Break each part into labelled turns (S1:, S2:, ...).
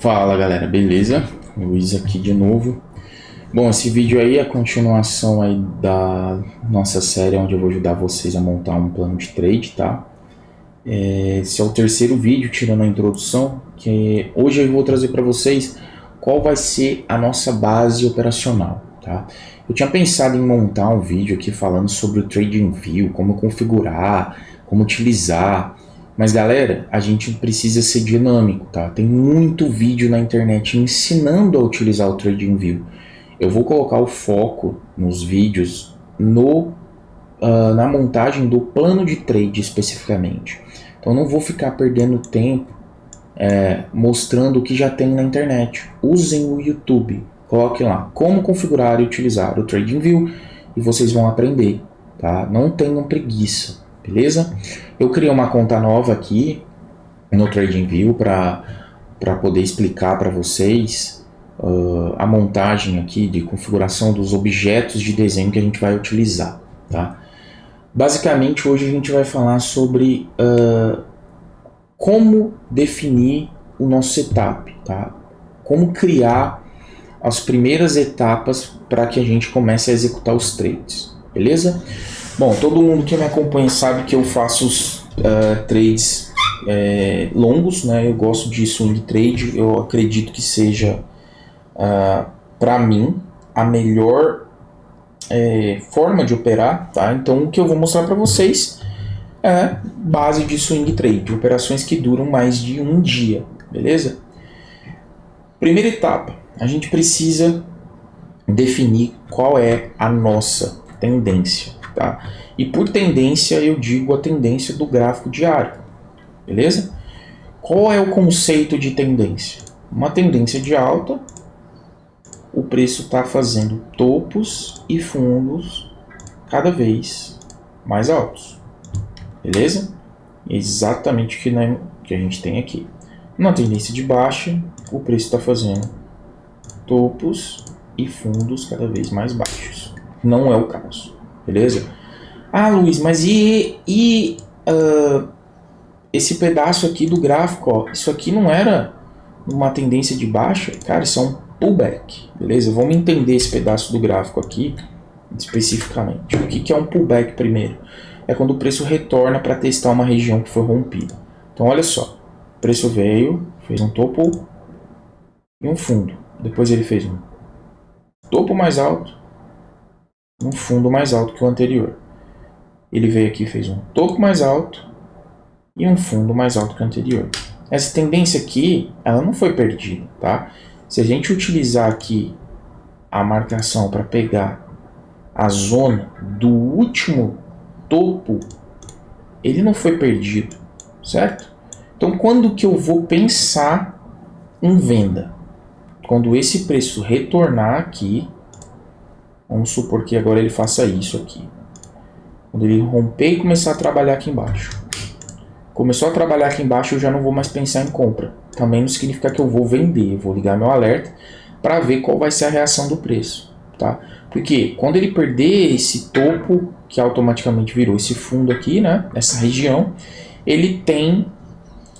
S1: Fala galera, beleza? Luiz aqui de novo. Bom, esse vídeo aí é a continuação aí da nossa série onde eu vou ajudar vocês a montar um plano de trade, tá? Esse é o terceiro vídeo, tirando a introdução, que hoje eu vou trazer para vocês qual vai ser a nossa base operacional, tá? Eu tinha pensado em montar um vídeo aqui falando sobre o TradingView, como configurar, como utilizar. Mas galera, a gente precisa ser dinâmico, tá? Tem muito vídeo na internet ensinando a utilizar o TradingView. Eu vou colocar o foco nos vídeos na montagem do plano de trade especificamente. Então não vou ficar perdendo tempo mostrando o que já tem na internet. Usem o YouTube, coloquem lá como configurar e utilizar o TradingView e vocês vão aprender, tá? Não tenham preguiça, beleza? Eu criei uma conta nova aqui no TradingView para poder explicar para vocês a montagem aqui de configuração dos objetos de desenho que a gente vai utilizar, tá? Basicamente hoje a gente vai falar sobre como definir o nosso setup, tá? Como criar as primeiras etapas para que a gente comece a executar os trades, beleza? Bom, todo mundo que me acompanha sabe que eu faço os trades longos, né? Eu gosto de swing trade, eu acredito que seja, para mim, a melhor forma de operar, tá? Então o que eu vou mostrar para vocês é base de swing trade, operações que duram mais de um dia, beleza? Primeira etapa, a gente precisa definir qual é a nossa tendência, tá? E por tendência eu digo a tendência do gráfico diário, beleza? Qual é o conceito de tendência? Uma tendência de alta, o preço está fazendo topos e fundos cada vez mais altos, beleza? Exatamente o que a gente tem aqui. Na tendência de baixa, o preço está fazendo topos e fundos cada vez mais baixos. Não é o caso, beleza? Ah, Luiz, mas esse pedaço aqui do gráfico, ó, isso aqui não era uma tendência de baixa? Cara, isso é um pullback, beleza? Vamos entender esse pedaço do gráfico aqui especificamente. O que é um pullback primeiro? É quando o preço retorna para testar uma região que foi rompida. Então olha só, o preço veio, fez um topo e um fundo. Depois ele fez um topo mais alto, um fundo mais alto que o anterior. Ele veio aqui e fez um topo mais alto e um fundo mais alto que o anterior. Essa tendência aqui, ela não foi perdida, tá? Se a gente utilizar aqui a marcação para pegar a zona do último topo, ele não foi perdido, certo? Então quando que eu vou pensar em venda? Quando esse preço retornar aqui, vamos supor que agora ele faça isso aqui. Quando ele romper e começar a trabalhar aqui embaixo. Começou a trabalhar aqui embaixo, eu já não vou mais pensar em compra. Também não significa que eu vou vender, eu vou ligar meu alerta para ver qual vai ser a reação do preço, tá? Porque quando ele perder esse topo, que automaticamente virou esse fundo aqui, né, essa região, ele tem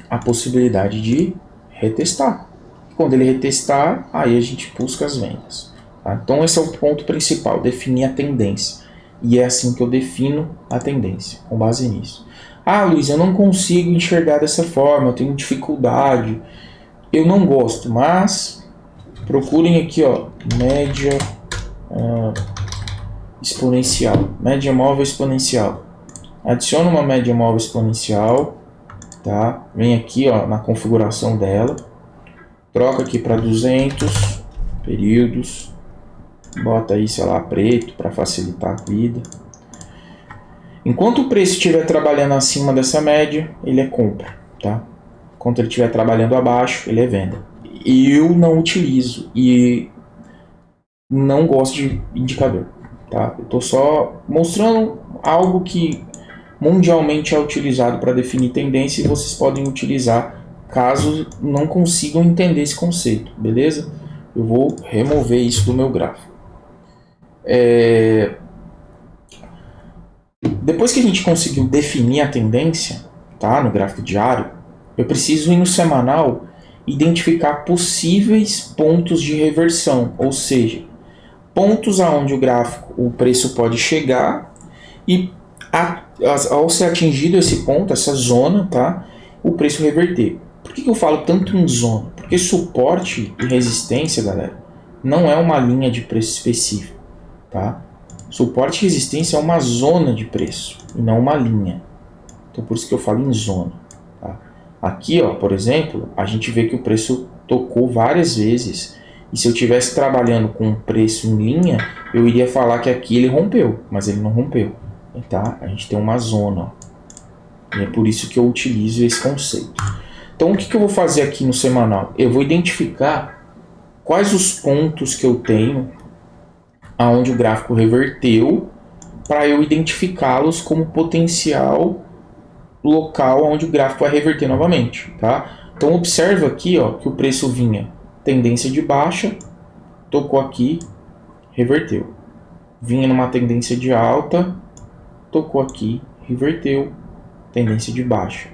S1: a possibilidade de retestar. Quando ele retestar, aí a gente busca as vendas, tá? Então esse é o ponto principal, definir a tendência. E é assim que eu defino a tendência, com base nisso. Ah, Luiz, eu não consigo enxergar dessa forma, eu tenho dificuldade. Eu não gosto, mas procurem aqui, ó, média exponencial, média móvel exponencial. Adiciona uma média móvel exponencial, tá? Vem aqui, ó, na configuração dela, troca aqui para 200 períodos, bota aí, sei lá, preto para facilitar a vida. Enquanto o preço estiver trabalhando acima dessa média, ele é compra, tá? Enquanto ele estiver trabalhando abaixo, ele é venda. Eu não utilizo e não gosto de indicador, tá? Eu estou só mostrando algo que mundialmente é utilizado para definir tendência e vocês podem utilizar caso não consigam entender esse conceito, beleza? Eu vou remover isso do meu gráfico. Depois que a gente conseguiu definir a tendência, tá, no gráfico diário, eu preciso ir no semanal identificar possíveis pontos de reversão, ou seja, pontos aonde o preço pode chegar e ao ser atingido esse ponto, essa zona, tá, o preço reverter. Por que eu falo tanto em zona? Porque suporte e resistência, galera, não é uma linha de preço específica, tá? Suporte e resistência é uma zona de preço e não uma linha. Então por isso que eu falo em zona, tá? Aqui, ó, por exemplo, a gente vê que o preço tocou várias vezes. E se eu estivesse trabalhando com um preço em linha, eu iria falar que aqui ele rompeu, mas ele não rompeu, tá? A gente tem uma zona, ó. E é por isso que eu utilizo esse conceito. Então o que eu vou fazer aqui no semanal? Eu vou identificar quais os pontos que eu tenho aonde o gráfico reverteu, para eu identificá-los como potencial local onde o gráfico vai reverter novamente, tá? Então observa aqui, ó, que o preço vinha tendência de baixa, tocou aqui, reverteu. Vinha numa tendência de alta, tocou aqui, reverteu, tendência de baixa.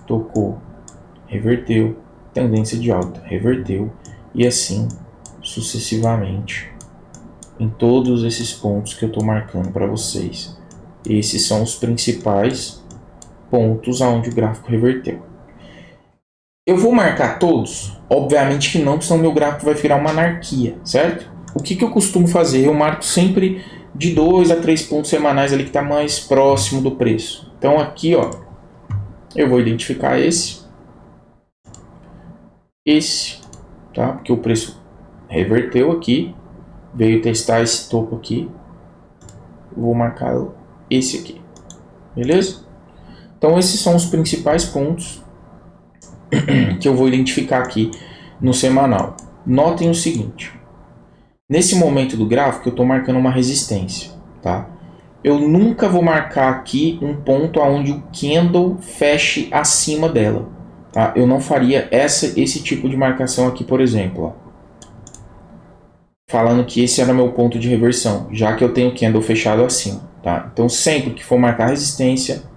S1: Tocou, reverteu, tendência de alta, reverteu, e assim sucessivamente em todos esses pontos que eu estou marcando para vocês. Esses são os principais pontos aonde o gráfico reverteu. Eu vou marcar todos? Obviamente que não, senão meu gráfico vai virar uma anarquia, certo? O que eu costumo fazer? Eu marco sempre de 2 a 3 pontos semanais ali que está mais próximo do preço. Então aqui, ó, eu vou identificar esse, tá? Porque o preço reverteu aqui, veio testar esse topo aqui. Vou marcar esse aqui, beleza? Então esses são os principais pontos que eu vou identificar aqui no semanal. Notem o seguinte: nesse momento do gráfico eu estou marcando uma resistência, tá? Eu nunca vou marcar aqui um ponto onde o candle feche acima dela, tá? Eu não faria esse tipo de marcação aqui, por exemplo, ó, falando que esse era meu ponto de reversão, já que eu tenho o candle fechado acima, tá? Então sempre que for marcar resistência,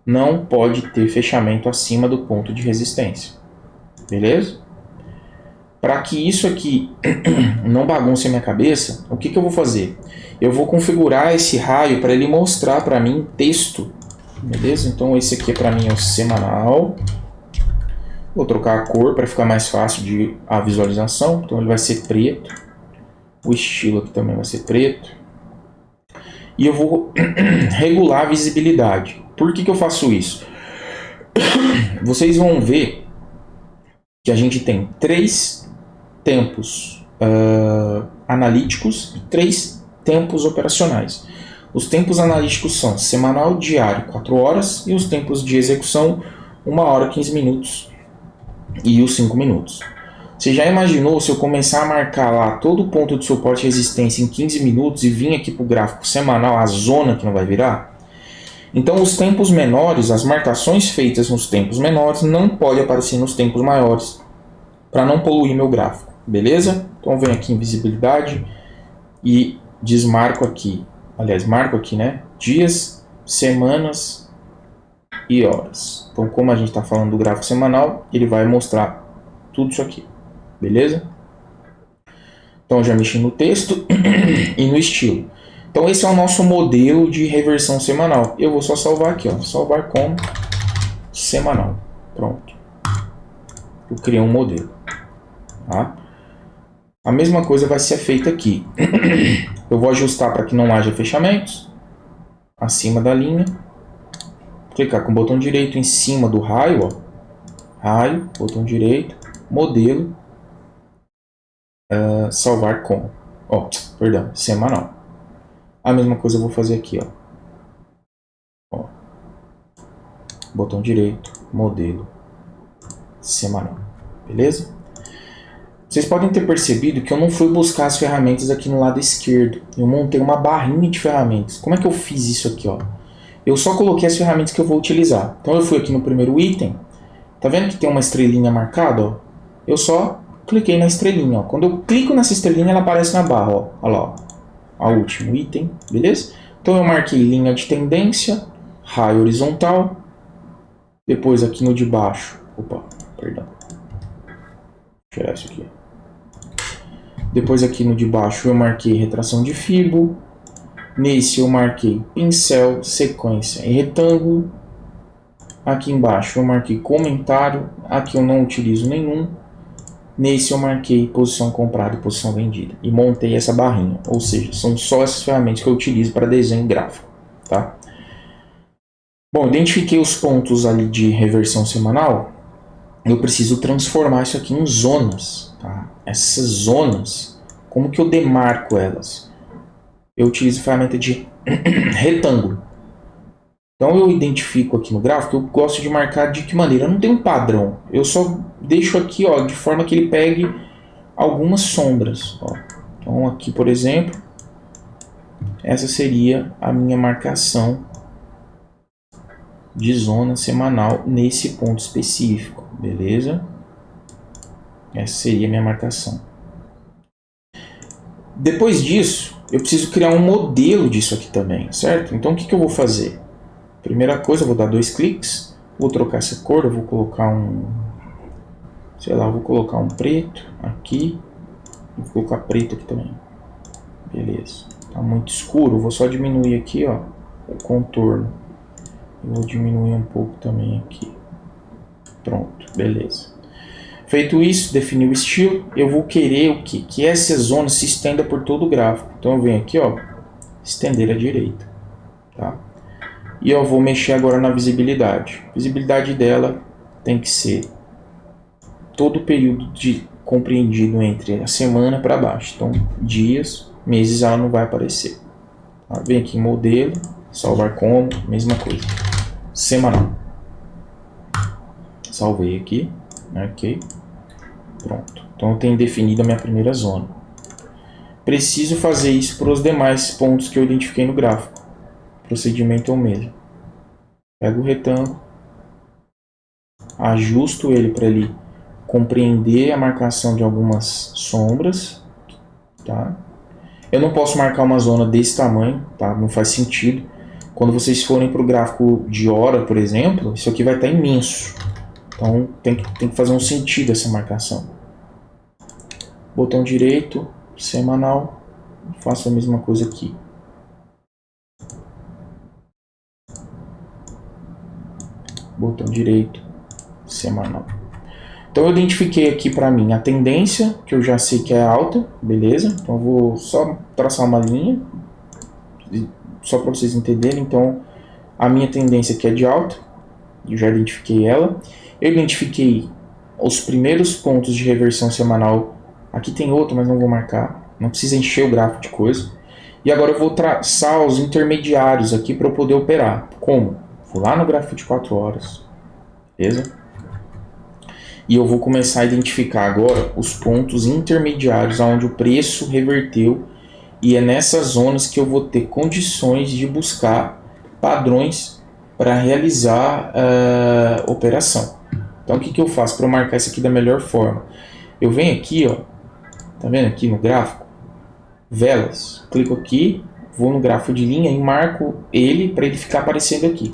S1: não pode ter fechamento acima do ponto de resistência, beleza? Para que isso aqui não bagunce a minha cabeça, o que eu vou fazer? Eu vou configurar esse raio para ele mostrar para mim texto, beleza? Então esse aqui para mim é o semanal. Vou trocar a cor para ficar mais fácil de a visualização, então ele vai ser preto. O estilo aqui também vai ser preto. E eu vou regular a visibilidade. Por que eu faço isso? Vocês vão ver que a gente tem 3 tempos analíticos e 3 tempos operacionais. Os tempos analíticos são semanal, diário, 4 horas, e os tempos de execução, 1 hora, 15 minutos e os 5 minutos. Você já imaginou se eu começar a marcar lá todo o ponto de suporte e resistência em 15 minutos e vir aqui para o gráfico semanal, a zona que não vai virar? Então os tempos menores, as marcações feitas nos tempos menores não podem aparecer nos tempos maiores, para não poluir meu gráfico, beleza? Então venho aqui em visibilidade e desmarco aqui, aliás, marco aqui, né? Dias, semanas e horas. Então como a gente está falando do gráfico semanal, ele vai mostrar tudo isso aqui, beleza? Então eu já mexi no texto e no estilo. Então esse é o nosso modelo de reversão semanal. Eu vou só salvar aqui, ó, salvar como semanal. Pronto. Eu criei um modelo. Tá? A mesma coisa vai ser feita aqui. Eu vou ajustar para que não haja fechamentos acima da linha. Clicar com o botão direito em cima do raio, ó. Raio, botão direito, modelo, salvar como, ó, perdão, semanal. A mesma coisa eu vou fazer aqui, ó. Botão direito, modelo, semanal, beleza? Vocês podem ter percebido que eu não fui buscar as ferramentas aqui no lado esquerdo. Eu montei uma barrinha de ferramentas. Como é que eu fiz isso aqui, ó? Eu só coloquei as ferramentas que eu vou utilizar. Então eu fui aqui no primeiro item. Tá vendo que tem uma estrelinha marcada, ó? Eu só cliquei na estrelinha, ó. Quando eu clico nessa estrelinha, ela aparece na barra, ó. Olha lá, ó. A último item, beleza? Então eu marquei linha de tendência, raio horizontal. Depois aqui no de baixo, opa, perdão. tirar isso aqui. Depois aqui no de baixo eu marquei retração de fibo. Nesse eu marquei pincel, sequência em retângulo. Aqui embaixo eu marquei comentário. Aqui eu não utilizo nenhum. Nesse eu marquei posição comprada e posição vendida. E montei essa barrinha. Ou seja, são só essas ferramentas que eu utilizo para desenho gráfico. Tá? Bom, identifiquei os pontos ali de reversão semanal. Eu preciso transformar isso aqui em zonas. Tá? Essas zonas, como que eu demarco elas? Eu utilizo a ferramenta de retângulo. Então eu identifico aqui no gráfico, eu gosto de marcar de que maneira? Eu não tenho um padrão. Eu só deixo aqui, ó, de forma que ele pegue algumas sombras. Ó. Então aqui, por exemplo, essa seria a minha marcação de zona semanal nesse ponto específico, beleza? Essa seria a minha marcação. Depois disso, eu preciso criar um modelo disso aqui também, certo? Então o que eu vou fazer? Primeira coisa, eu vou dar 2 cliques, vou trocar essa cor, eu vou colocar sei lá, vou colocar um preto aqui, vou colocar preto aqui também, beleza. Tá muito escuro, vou só diminuir aqui, ó, o contorno, eu vou diminuir um pouco também aqui, pronto, beleza. Feito isso, defini o estilo, eu vou querer o quê? Que essa zona se estenda por todo o gráfico, então eu venho aqui, ó, estender à direita, tá? E eu vou mexer agora na visibilidade. A visibilidade dela tem que ser todo o período compreendido entre a semana para baixo. Então, dias, meses ela não vai aparecer. Tá? Vem aqui em modelo, salvar como, mesma coisa. Semanal. Salvei aqui, ok. Pronto. Então eu tenho definido a minha primeira zona. Preciso fazer isso para os demais pontos que eu identifiquei no gráfico. Procedimento é o mesmo. Pego o retângulo, ajusto ele para ele compreender a marcação de algumas sombras, tá? Eu não posso marcar uma zona desse tamanho, tá? Não faz sentido. Quando vocês forem para o gráfico de hora, por exemplo, isso aqui vai estar imenso. Então tem que fazer um sentido essa marcação. Botão direito, semanal, faço a mesma coisa aqui. Botão direito, semanal. Então eu identifiquei aqui para mim a tendência, que eu já sei que é alta, beleza? Então eu vou só traçar uma linha, só para vocês entenderem. Então a minha tendência aqui é de alta, eu já identifiquei ela. Eu identifiquei os primeiros pontos de reversão semanal. Aqui tem outro, mas não vou marcar. Não precisa encher o gráfico de coisa. E agora eu vou traçar os intermediários aqui para eu poder operar. Como? Vou lá no gráfico de 4 horas, beleza? E eu vou começar a identificar agora os pontos intermediários onde o preço reverteu. E é nessas zonas que eu vou ter condições de buscar padrões para realizar a operação. Então o que eu faço para marcar isso aqui da melhor forma? Eu venho aqui, ó, tá vendo aqui no gráfico? Velas. Clico aqui, vou no gráfico de linha e marco ele para ele ficar aparecendo aqui.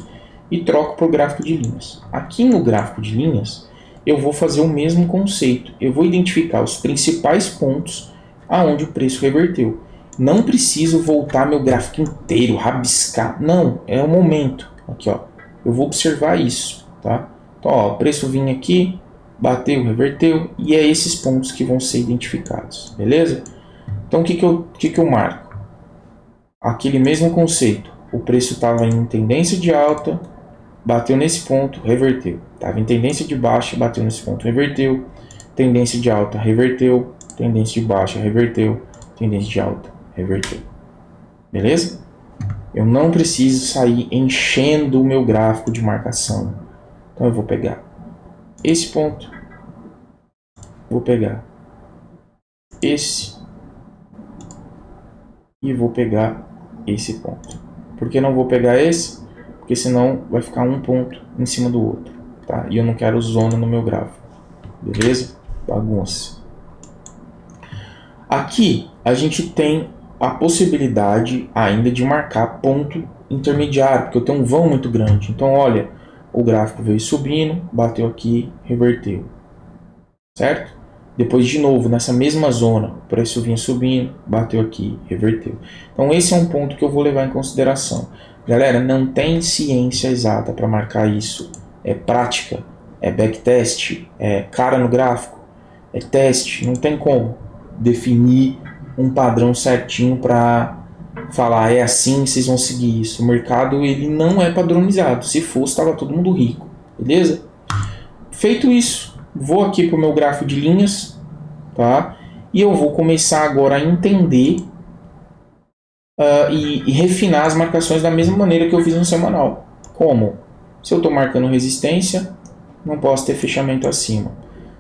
S1: E troco para o gráfico de linhas. Aqui no gráfico de linhas, eu vou fazer o mesmo conceito. Eu vou identificar os principais pontos aonde o preço reverteu. Não preciso voltar meu gráfico inteiro, rabiscar. Não, é o momento. Aqui, ó. Eu vou observar isso, tá? Então, ó, o preço vinha aqui, bateu, reverteu, e é esses pontos que vão ser identificados, beleza? Então, o que eu marco? Aquele mesmo conceito. O preço estava em tendência de alta, bateu nesse ponto, reverteu. Estava em tendência de baixa, bateu nesse ponto, reverteu. Tendência de alta, reverteu. Tendência de baixa, reverteu. Tendência de alta, reverteu. Beleza? Eu não preciso sair enchendo o meu gráfico de marcação. Então eu vou pegar esse ponto, vou pegar esse e vou pegar esse ponto. Por que não vou pegar esse? Porque senão vai ficar um ponto em cima do outro, tá? E eu não quero zona no meu gráfico, beleza? Bagunça. Aqui a gente tem a possibilidade ainda de marcar ponto intermediário, porque eu tenho um vão muito grande. Então, olha, o gráfico veio subindo, bateu aqui, reverteu, certo? Depois de novo, nessa mesma zona, o preço vinha subindo, bateu aqui, reverteu. Então esse é um ponto que eu vou levar em consideração. Galera, não tem ciência exata para marcar isso. É prática, é backtest, é cara no gráfico, é teste. Não tem como definir um padrão certinho para falar é assim, vocês vão seguir isso. O mercado ele não é padronizado. Se fosse, estava todo mundo rico, beleza? Feito isso, vou aqui para o meu gráfico de linhas, tá? E eu vou começar agora a entender e refinar as marcações da mesma maneira que eu fiz no semanal. Como? Se eu estou marcando resistência, não posso ter fechamento acima.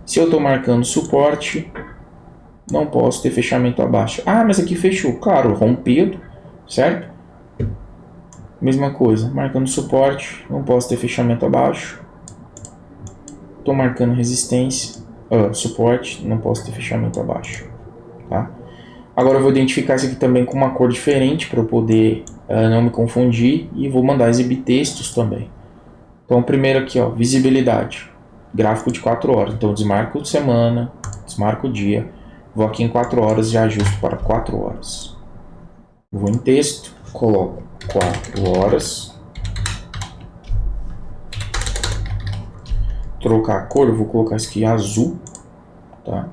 S1: Se eu estou marcando suporte, não posso ter fechamento abaixo. Ah, mas aqui fechou. Claro, rompido, certo? Mesma coisa, marcando suporte, não posso ter fechamento abaixo. Estou marcando resistência, suporte, não posso ter fechamento abaixo. Tá? Agora eu vou identificar isso aqui também com uma cor diferente para eu poder não me confundir e vou mandar exibir textos também. Então primeiro aqui, ó, visibilidade, gráfico de 4 horas. Então eu desmarco semana, desmarco o dia, vou aqui em 4 horas e ajusto para 4 horas. Vou em texto, coloco 4 horas. Trocar a cor, eu vou colocar isso aqui azul, tá?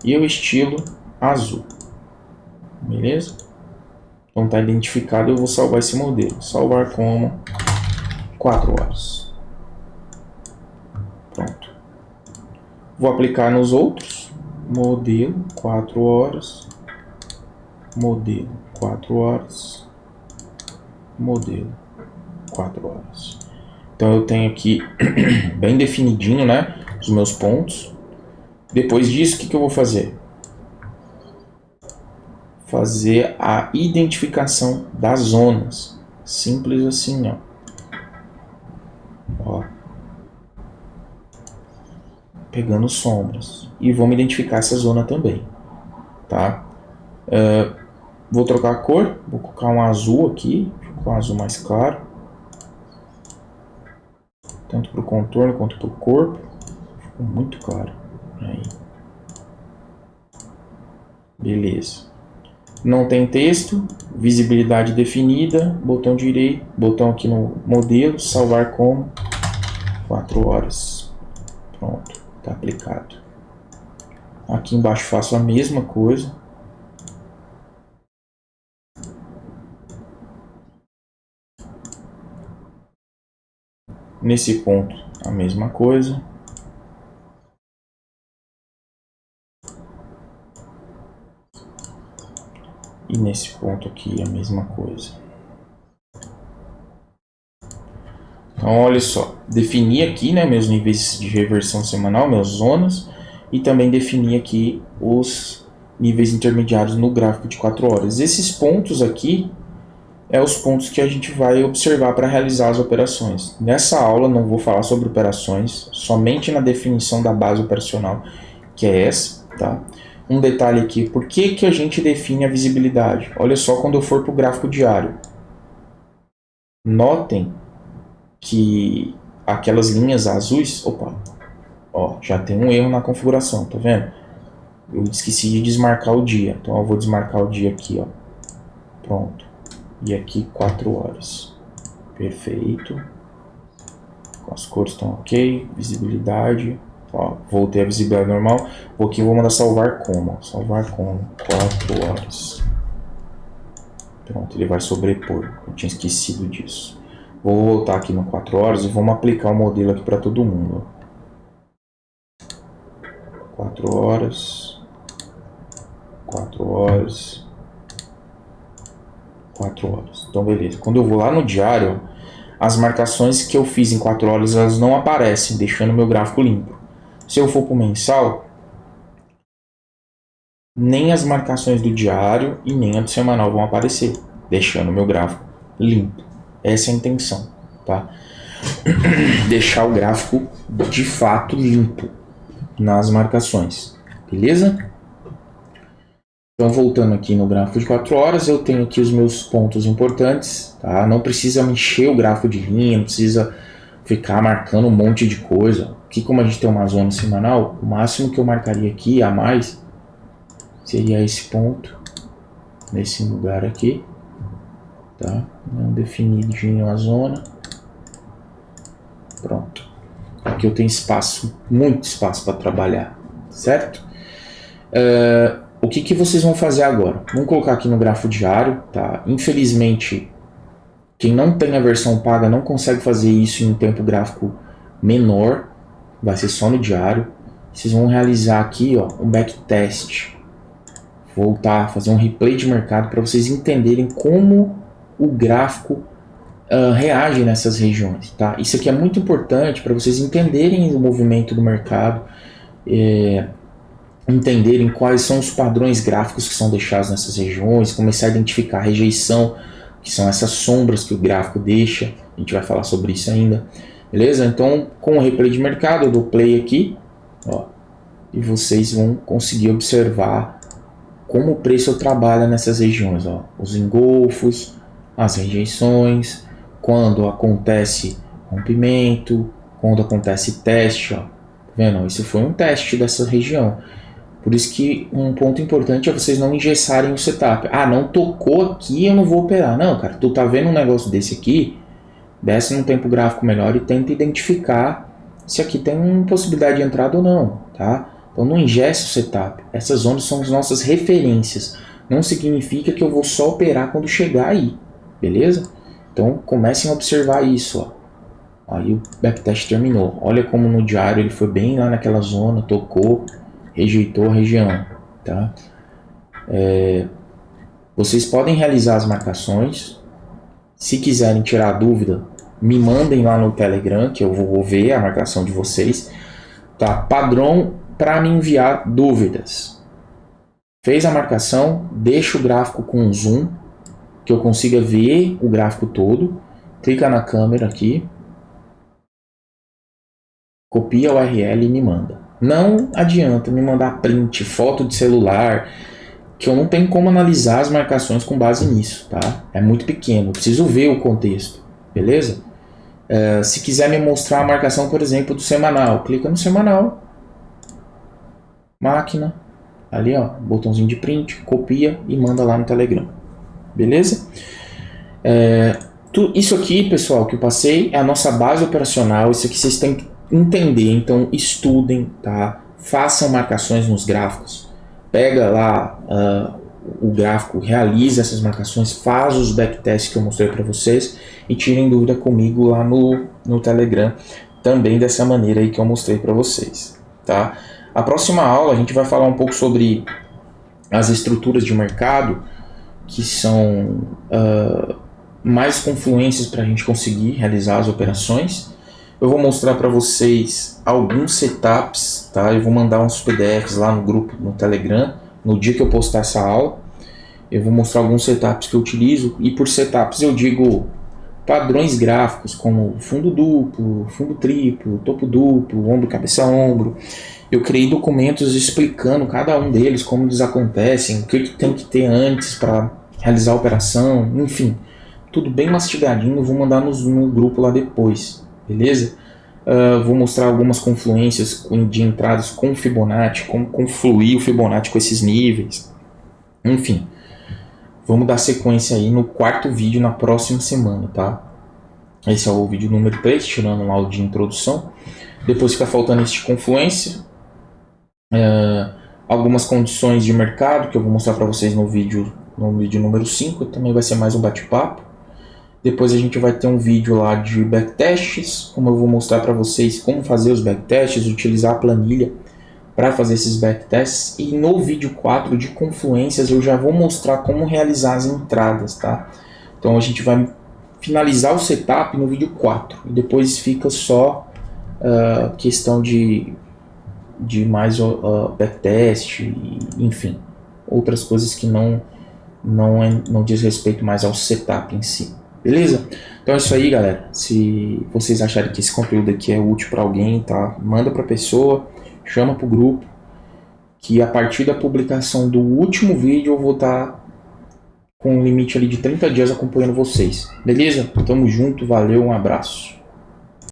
S1: E o estilo azul, beleza? Então tá identificado, eu vou salvar esse modelo. Salvar como 4 horas. Pronto. Vou aplicar nos outros. Modelo 4 horas. Modelo 4 horas. Modelo 4 horas. Então eu tenho aqui bem definidinho, né, os meus pontos. Depois disso, o que eu vou fazer? Fazer a identificação das zonas. Simples assim, ó. Ó. Pegando sombras. E vamos identificar essa zona também, tá? Vou trocar a cor. Vou colocar um azul aqui. Vou colocar um azul mais claro. Tanto para o contorno quanto para o corpo. Ficou muito claro. Aí. Beleza. Não tem texto. Visibilidade definida. Botão direito. Botão aqui no modelo. Salvar como 4 horas. Pronto. Está aplicado. Aqui embaixo faço a mesma coisa. Nesse ponto, a mesma coisa. E nesse ponto aqui, a mesma coisa. Então, olha só. Defini aqui, né, meus níveis de reversão semanal, minhas zonas. E também defini aqui os níveis intermediários no gráfico de 4 horas. Esses pontos aqui os pontos que a gente vai observar para realizar as operações. Nessa aula não vou falar sobre operações, somente na definição da base operacional, que é essa, tá? Um detalhe aqui, por que a gente define a visibilidade? Olha só quando eu for para o gráfico diário. Notem que aquelas linhas azuis, ó, já tem um erro na configuração, tá vendo? Eu esqueci de desmarcar o dia, então eu vou desmarcar o dia aqui, ó. Pronto. E aqui 4 horas. Perfeito. As cores estão ok. Visibilidade. Ó, voltei a visibilidade normal. Aqui eu vou mandar salvar como. Salvar como 4 horas. Pronto, ele vai sobrepor. Eu tinha esquecido disso. Vou voltar aqui no 4 horas e vamos aplicar o modelo aqui para todo mundo. 4 horas. 4 horas. 4 horas. Então, beleza. Quando eu vou lá no diário, as marcações que eu fiz em 4 horas, elas não aparecem, deixando meu gráfico limpo. Se eu for para o mensal, nem as marcações do diário e nem a do semanal vão aparecer, deixando meu gráfico limpo. Essa é a intenção, tá? Deixar o gráfico de fato limpo nas marcações, beleza? Então, voltando aqui no gráfico de 4 horas, eu tenho aqui os meus pontos importantes, tá? Não precisa mexer o gráfico de linha, não precisa ficar marcando um monte de coisa. aqui como a gente tem uma zona semanal, o máximo que eu marcaria aqui a mais seria esse ponto, nesse lugar aqui, tá? Não definidinho a zona. Pronto. Aqui eu tenho espaço, muito espaço para trabalhar, certo? O que vocês vão fazer agora? Vamos colocar aqui no grafo diário, tá? Infelizmente, quem não tem a versão paga não consegue fazer isso em um tempo gráfico menor, vai ser só no diário. Vocês vão realizar aqui, ó, um backtest, voltar, fazer um replay de mercado para vocês entenderem como o gráfico reage nessas regiões, tá? Isso aqui é muito importante para vocês entenderem o movimento do mercado, entenderem quais são os padrões gráficos que são deixados nessas regiões, começar a identificar a rejeição, que são essas sombras que o gráfico deixa. A gente vai falar sobre isso ainda, beleza? Então, com o replay de mercado, eu dou play aqui, ó, e vocês vão conseguir observar como o preço trabalha nessas regiões, ó, os engolfos, as rejeições, quando acontece rompimento, quando acontece teste, ó, tá vendo? Isso foi um teste dessa região. Por isso que um ponto importante é vocês não engessarem o setup. Ah, não tocou aqui, eu não vou operar. Não, cara, tu tá vendo um negócio desse aqui, desce num tempo gráfico melhor e tenta identificar se aqui tem uma possibilidade de entrada ou não, tá? Então não engesse o setup. Essas zonas são as nossas referências. Não significa que eu vou só operar quando chegar aí, beleza? Então comecem a observar isso, ó. Aí o backtest terminou. Olha como no diário ele foi bem lá naquela zona, tocou, rejeitou a região, tá? Vocês podem realizar as marcações. Se quiserem tirar dúvida, me mandem lá no Telegram, que eu vou ver a marcação de vocês, tá? Padrão para me enviar dúvidas. Fez a marcação, deixa o gráfico com zoom, que eu consiga ver o gráfico todo. Clica na câmera aqui, copia a URL e me manda. Não adianta me mandar print, foto de celular, que eu não tenho como analisar as marcações com base nisso, tá? É muito pequeno, eu preciso ver o contexto, beleza? Se quiser me mostrar a marcação, por exemplo, do semanal, clica no semanal, máquina, ali ó, botãozinho de print, copia e manda lá no Telegram, beleza? Isso aqui, pessoal, que eu passei é a nossa base operacional. Isso aqui vocês têm que entender, então estudem, tá? Façam marcações nos gráficos, pega lá o gráfico, realiza essas marcações, faz os backtests que eu mostrei para vocês e tirem dúvida comigo lá no Telegram, também dessa maneira aí que eu mostrei para vocês, tá? A próxima aula a gente vai falar um pouco sobre as estruturas de mercado, que são mais confluências para a gente conseguir realizar as operações. Eu vou mostrar para vocês alguns setups, tá? Eu vou mandar uns PDFs lá no grupo, no Telegram, no dia que eu postar essa aula. Eu vou mostrar alguns setups que eu utilizo, e por setups eu digo padrões gráficos como fundo duplo, fundo triplo, topo duplo, ombro, cabeça, ombro. Eu criei documentos explicando cada um deles, como eles acontecem, o que tem que ter antes para realizar a operação, enfim. Tudo bem mastigadinho, eu vou mandar no grupo lá depois, beleza? Vou mostrar algumas confluências de entradas com Fibonacci, como confluir o Fibonacci com esses níveis. Enfim, vamos dar sequência aí no quarto vídeo na próxima semana, tá? Esse é o vídeo número 3, tirando lá o de introdução. Depois fica faltando este de confluência. Algumas condições de mercado que eu vou mostrar para vocês no vídeo número 5. Também vai ser mais um bate-papo. Depois a gente vai ter um vídeo lá de backtests, como eu vou mostrar para vocês como fazer os backtests, utilizar a planilha para fazer esses backtests. E no vídeo 4 de confluências eu já vou mostrar como realizar as entradas, tá? Então a gente vai finalizar o setup no vídeo 4 e depois fica só questão de mais backtest, enfim, outras coisas que não diz respeito mais ao setup em si. Beleza? Então é isso aí, galera. Se vocês acharem que esse conteúdo aqui é útil para alguém, tá? Manda para a pessoa, chama para o grupo, que a partir da publicação do último vídeo eu vou estar com um limite ali de 30 dias acompanhando vocês. Beleza? Tamo junto, valeu, um abraço.